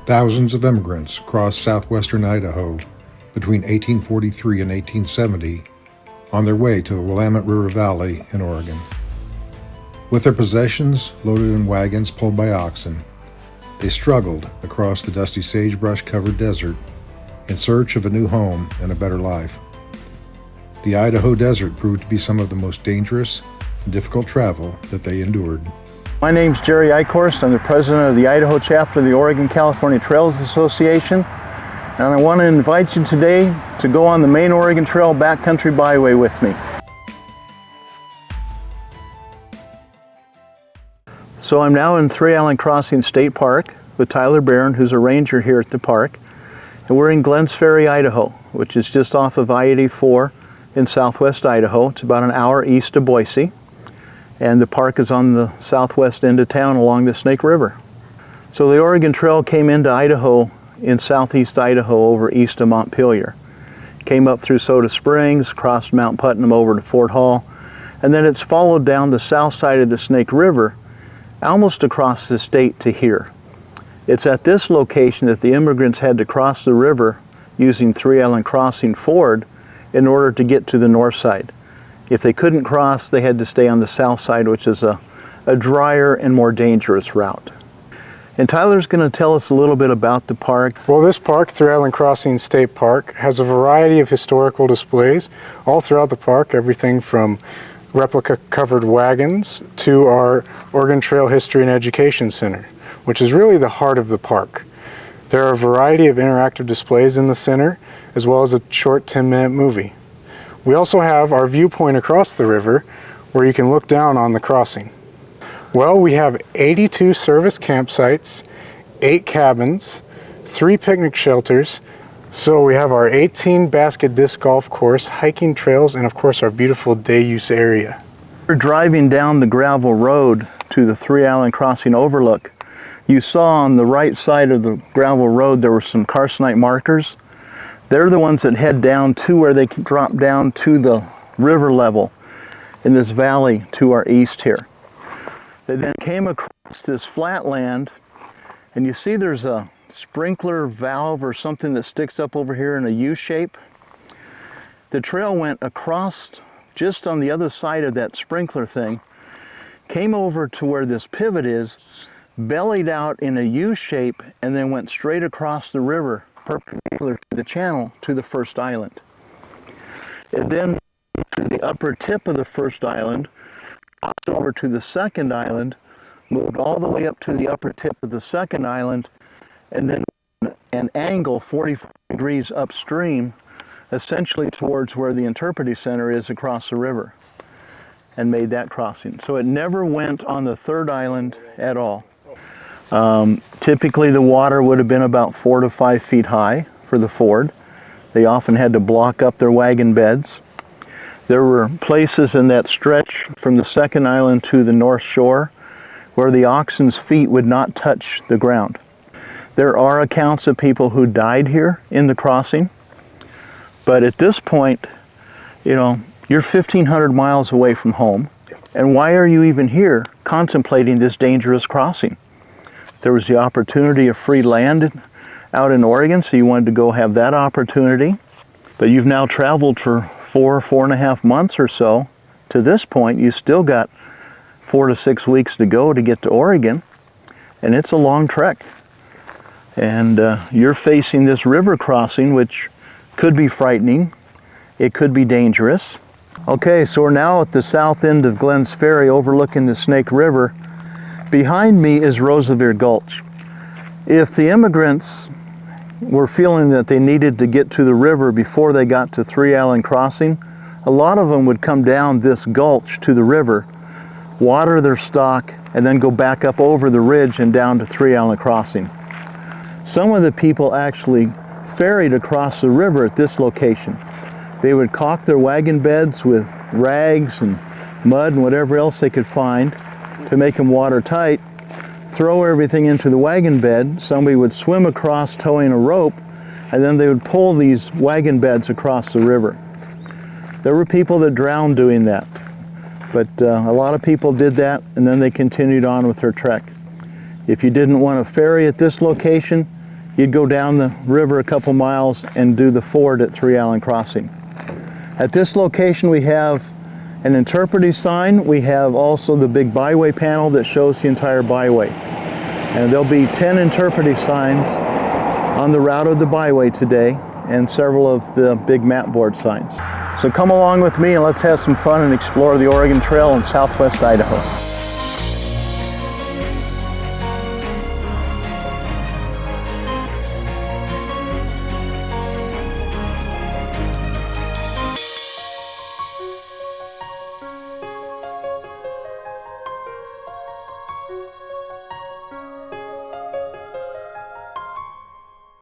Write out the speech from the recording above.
Thousands of immigrants crossed southwestern Idaho between 1843 and 1870 on their way to the Willamette River Valley in Oregon. With their possessions loaded in wagons pulled by oxen, they struggled across the dusty sagebrush-covered desert in search of a new home and a better life. The Idaho desert proved to be some of the most dangerous and difficult travel that they endured. My name's Jerry Eichhorst. I'm the president of the Idaho chapter of the Oregon-California Trails Association. And I want to invite you today to go on the main Oregon Trail backcountry byway with me. So I'm now in Three Island Crossing State Park with Tyler Barron, who's a ranger here at the park. And we're in Glenns Ferry, Idaho, which is just off of I-84 in southwest Idaho. It's about an hour east of Boise. And the park is on the southwest end of town along the Snake River. So the Oregon Trail came into Idaho in southeast Idaho over east of Montpelier. Came up through Soda Springs, crossed Mount Putnam over to Fort Hall, and then it's followed down the south side of the Snake River, almost across the state to here. It's at this location that the immigrants had to cross the river using Three Island Crossing Ford in order to get to the north side. If they couldn't cross, they had to stay on the south side, which is a drier and more dangerous route. And Tyler's going to tell us a little bit about the park. Well, this park, Three Island Crossing State Park, has a variety of historical displays all throughout the park, everything from replica covered wagons to our Oregon Trail History and Education Center, which is really the heart of the park. There are a variety of interactive displays in the center, as well as a short 10-minute movie. We also have our viewpoint across the river where you can look down on the crossing. Well, we have 82 service campsites, 8 cabins, 3 picnic shelters. So we have our 18 basket disc golf course, hiking trails, and of course our beautiful day use area. We're driving down the gravel road to the Three Island Crossing overlook. You saw on the right side of the gravel road there were some carcinite markers. They're the ones that head down to where they can drop down to the river level in this valley to our east here. They then came across this flat land, and you see there's a sprinkler valve or something that sticks up over here in a U shape. The trail went across just on the other side of that sprinkler thing, came over to where this pivot is, bellied out in a U shape, and then went straight across the river perpendicular to the channel to the first island. It then to the upper tip of the first island, crossed over to the second island, moved all the way up to the upper tip of the second island, and then an angle 45 degrees upstream, essentially towards where the interpretive center is across the river, and made that crossing. So it never went on the third island at all. Typically the water would have been about 4 to 5 feet high for the ford. They often had to block up their wagon beds. There were places in that stretch from the second island to the north shore where the oxen's feet would not touch the ground. There are accounts of people who died here in the crossing, but at this point, you know, you're 1,500 miles away from home, and why are you even here contemplating this dangerous crossing? There was the opportunity of free land out in Oregon, so you wanted to go have that opportunity. But you've now traveled for 4.5 months or so. To this point, you still got 4 to 6 weeks to go to get to Oregon, and it's a long trek. And you're facing this river crossing, which could be frightening. It could be dangerous. Okay, so we're now at the south end of Glenns Ferry overlooking the Snake River. Behind me is Roosevelt Gulch. If the immigrants were feeling that they needed to get to the river before they got to Three Island Crossing, a lot of them would come down this gulch to the river, water their stock, and then go back up over the ridge and down to Three Island Crossing. Some of the people actually ferried across the river at this location. They would caulk their wagon beds with rags and mud and whatever else they could find to make them watertight, throw everything into the wagon bed. Somebody would swim across towing a rope, and then they would pull these wagon beds across the river. There were people that drowned doing that, but a lot of people did that, and then they continued on with their trek. If you didn't want to ferry at this location, you'd go down the river a couple miles and do the ford at Three Island Crossing. At this location we have an interpretive sign. We have also the big Byway panel that shows the entire byway. And there'll be 10 interpretive signs on the route of the byway today and several of the big map board signs. So come along with me and let's have some fun and explore the Oregon Trail in southwest Idaho.